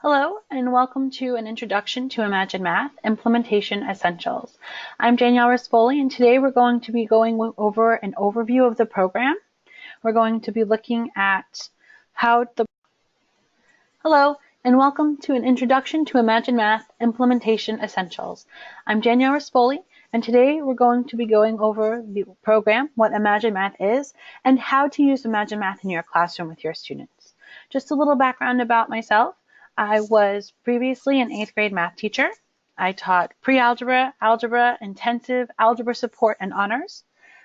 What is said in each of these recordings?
Hello, and welcome to an introduction to Imagine Math Implementation Essentials. I'm Danielle Rispoli, and today we're going to be going over an overview of the program. We're going to be looking at Hello, and welcome to an introduction to Imagine Math Implementation Essentials. I'm Danielle Rispoli, and today we're going to be going over the program, what Imagine Math is, and how to use Imagine Math in your classroom with your students. Just a little background about myself. I was previously an 8th grade math teacher. I taught pre-algebra, algebra, intensive, algebra support, and honors.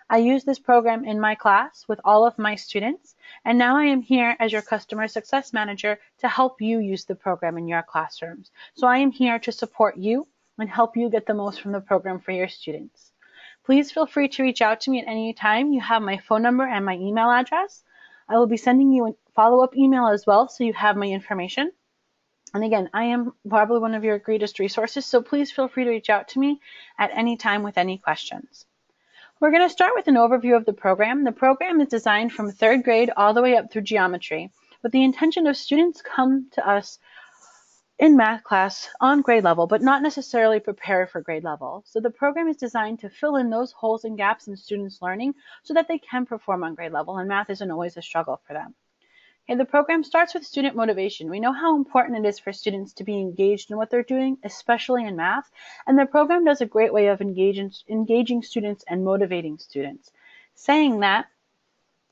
I use this program in my class with all of my students, and now I am here as your customer success manager to help you use the program in your classrooms. So I am here to support you and help you get the most from the program for your students. Please feel free to reach out to me at any time. You have my phone number and my email address. I will be sending you a follow-up email as well, so you have my information. And again, I am probably one of your greatest resources, so please feel free to reach out to me at any time with any questions. We're going to start with an overview of the program. The program is designed from 3rd grade all the way up through geometry, with the intention of students come to us in math class on grade level, but not necessarily prepared for grade level. So the program is designed to fill in those holes and gaps in students' learning so that they can perform on grade level, and math isn't always a struggle for them. Okay, the program starts with student motivation. We know how important it is for students to be engaged in what they're doing, especially in math, and the program does a great way of engaging students and motivating students. Saying that,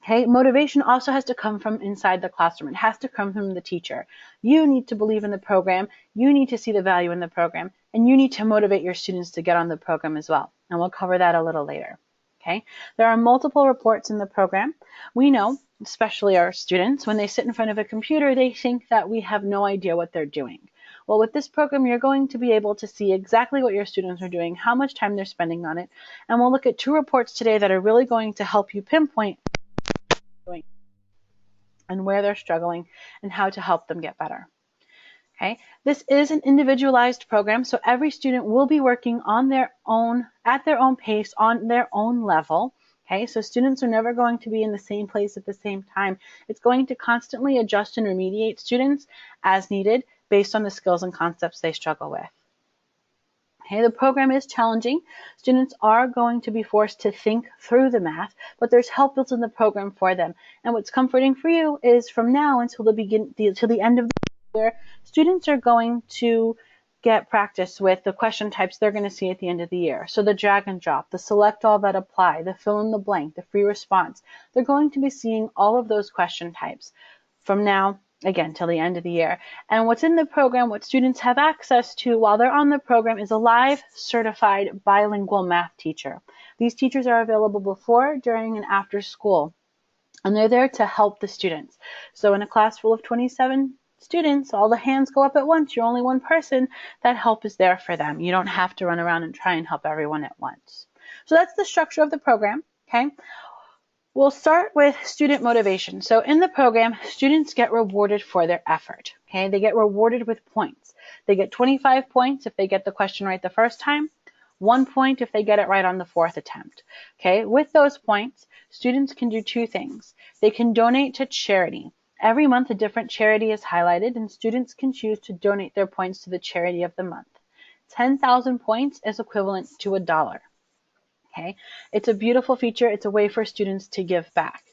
okay, motivation also has to come from inside the classroom. It has to come from the teacher. You need to believe in the program, you need to see the value in the program, and you need to motivate your students to get on the program as well. And we'll cover that a little later. Okay, there are multiple reports in the program. We know, especially our students, when they sit in front of a computer, they think that we have no idea what they're doing. Well, with this program, you're going to be able to see exactly what your students are doing, how much time they're spending on it, and we'll look at 2 reports today that are really going to help you pinpoint and where they're struggling and how to help them get better. Okay, this is an individualized program, so every student will be working on their own, at their own pace, on their own level. Okay, so students are never going to be in the same place at the same time. It's going to constantly adjust and remediate students as needed based on the skills and concepts they struggle with. Okay, the program is challenging. Students are going to be forced to think through the math, but there's help built in the program for them. And what's comforting for you is from now until the end of the year, students are going to get practice with the question types they're going to see at the end of the year. So the drag and drop, the select all that apply, the fill in the blank, the free response. They're going to be seeing all of those question types from now, again, till the end of the year. And what's in the program, what students have access to while they're on the program, is a live certified bilingual math teacher. These teachers are available before, during, and after school, and they're there to help the students. So in a class full of 27 students, all the hands go up at once, you're only one person, that help is there for them. You don't have to run around and try and help everyone at once. So that's the structure of the program, okay? We'll start with student motivation. So in the program, students get rewarded for their effort, okay? They get rewarded with points. They get 25 points if they get the question right the first time, 1 point if they get it right on the 4th attempt, okay? With those points, students can do 2 things. They can donate to charity. Every month, a different charity is highlighted, and students can choose to donate their points to the charity of the month. 10,000 points is equivalent to $1. Okay, it's a beautiful feature. It's a way for students to give back.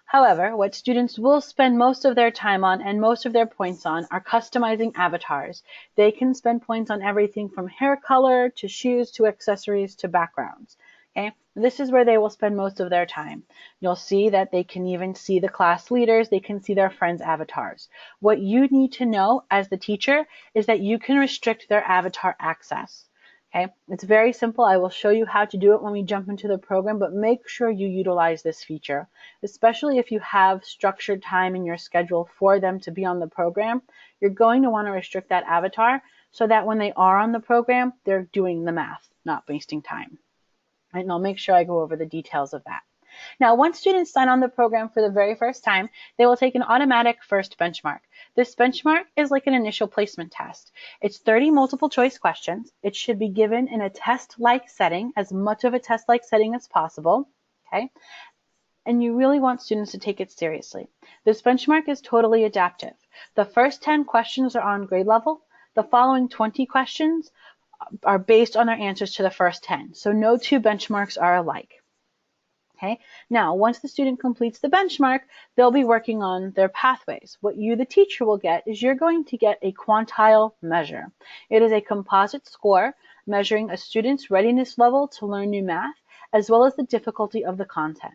However, what students will spend most of their time on and most of their points on are customizing avatars. They can spend points on everything from hair color to shoes to accessories to backgrounds. Okay, this is where they will spend most of their time. You'll see that they can even see the class leaders. They can see their friends' avatars. What you need to know as the teacher is that you can restrict their avatar access. Okay, it's very simple. I will show you how to do it when we jump into the program, but make sure you utilize this feature, especially if you have structured time in your schedule for them to be on the program. You're going to want to restrict that avatar so that when they are on the program, they're doing the math, not wasting time. Right, and I'll make sure I go over the details of that. Now, once students sign on the program for the very first time, they will take an automatic first benchmark. This benchmark is like an initial placement test. It's 30 multiple choice questions. It should be given in a test-like setting, as much of a test-like setting as possible, okay? And you really want students to take it seriously. This benchmark is totally adaptive. The first 10 questions are on grade level. The following 20 questions are based on their answers to the first 10. So no two benchmarks are alike. Okay. Now, once the student completes the benchmark, they'll be working on their pathways. What you, the teacher, will get is you're going to get a quantile measure. It is a composite score measuring a student's readiness level to learn new math, as well as the difficulty of the content.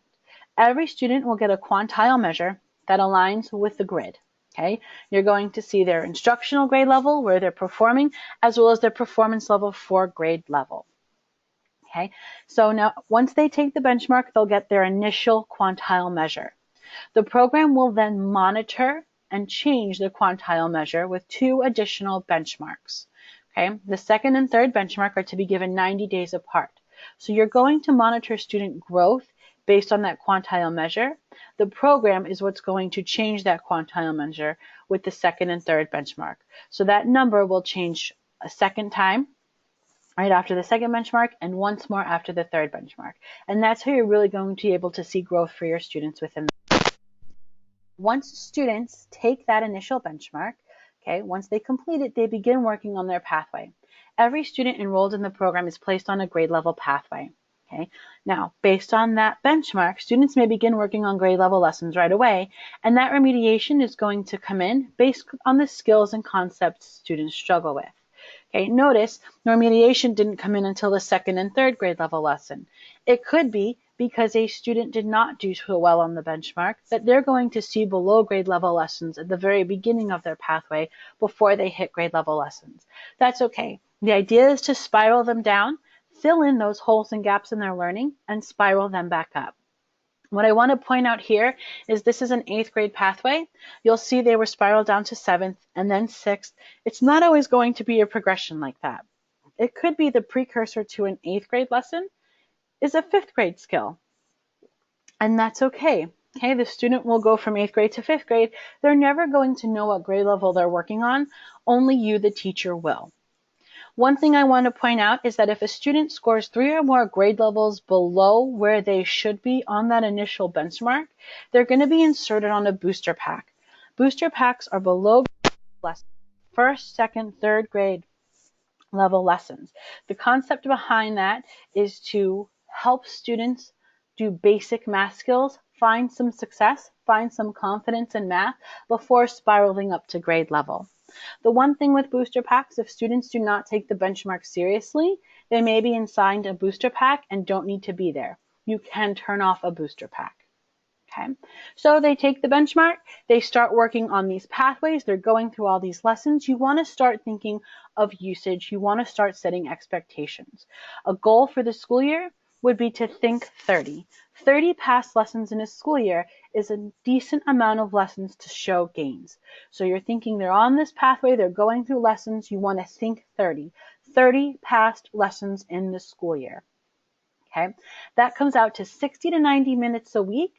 Every student will get a quantile measure that aligns with the grid. Okay, you're going to see their instructional grade level, where they're performing, as well as their performance level for grade level. Okay, so now once they take the benchmark, they'll get their initial quantile measure. The program will then monitor and change the quantile measure with 2 additional benchmarks. Okay, the second and third benchmark are to be given 90 days apart. So you're going to monitor student growth based on that quantile measure. The program is what's going to change that quantile measure with the second and third benchmark. So that number will change a second time, right after the second benchmark, and once more after the third benchmark. And that's how you're really going to be able to see growth for your students within. Once students take that initial benchmark, okay, once they complete it, they begin working on their pathway. Every student enrolled in the program is placed on a grade level pathway. Okay. Now, based on that benchmark, students may begin working on grade level lessons right away, and that remediation is going to come in based on the skills and concepts students struggle with. Okay, notice remediation didn't come in until the second and third grade level lesson. It could be because a student did not do so well on the benchmark that they're going to see below grade level lessons at the very beginning of their pathway before they hit grade level lessons. That's okay. The idea is to spiral them down, fill in those holes and gaps in their learning, and spiral them back up. What I want to point out here is this is an 8th grade pathway. You'll see they were spiraled down to 7th and then 6th. It's not always going to be a progression like that. It could be the precursor to an 8th grade lesson is a 5th grade skill. And that's okay. Okay, the student will go from 8th grade to 5th grade. They're never going to know what grade level they're working on. Only you, the teacher, will. One thing I want to point out is that if a student scores 3 or more grade levels below where they should be on that initial benchmark, they're going to be inserted on a booster pack. Booster packs are below lessons, 1st, 2nd, 3rd grade level lessons. The concept behind that is to help students do basic math skills, find some success, find some confidence in math before spiraling up to grade level. The one thing with booster packs, if students do not take the benchmark seriously, they may be assigned a booster pack and don't need to be there. You can turn off a booster pack. Okay, so they take the benchmark, they start working on these pathways, they're going through all these lessons. You want to start thinking of usage. You want to start setting expectations. A goal for the school year would be to think 30. 30 past lessons in a school year is a decent amount of lessons to show gains. So you're thinking they're on this pathway, they're going through lessons, you want to think 30. 30 past lessons in the school year. Okay, that comes out to 60 to 90 minutes a week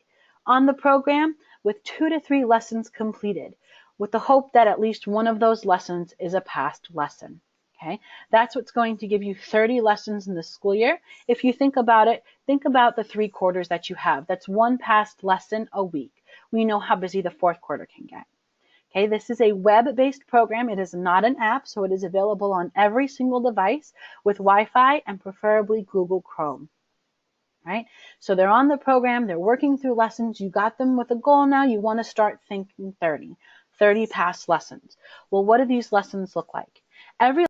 on the program with 2 to 3 lessons completed, with the hope that at least one of those lessons is a past lesson. Okay, that's what's going to give you 30 lessons in the school year. If you think about it, think about the 3 quarters that you have. That's 1 past lesson a week. We know how busy the 4th quarter can get. Okay, this is a web-based program. It is not an app, so it is available on every single device with Wi-Fi and preferably Google Chrome. Right? So they're on the program, they're working through lessons, you got them with a goal now, you want to start thinking 30 past lessons. Well, what do these lessons look like? Every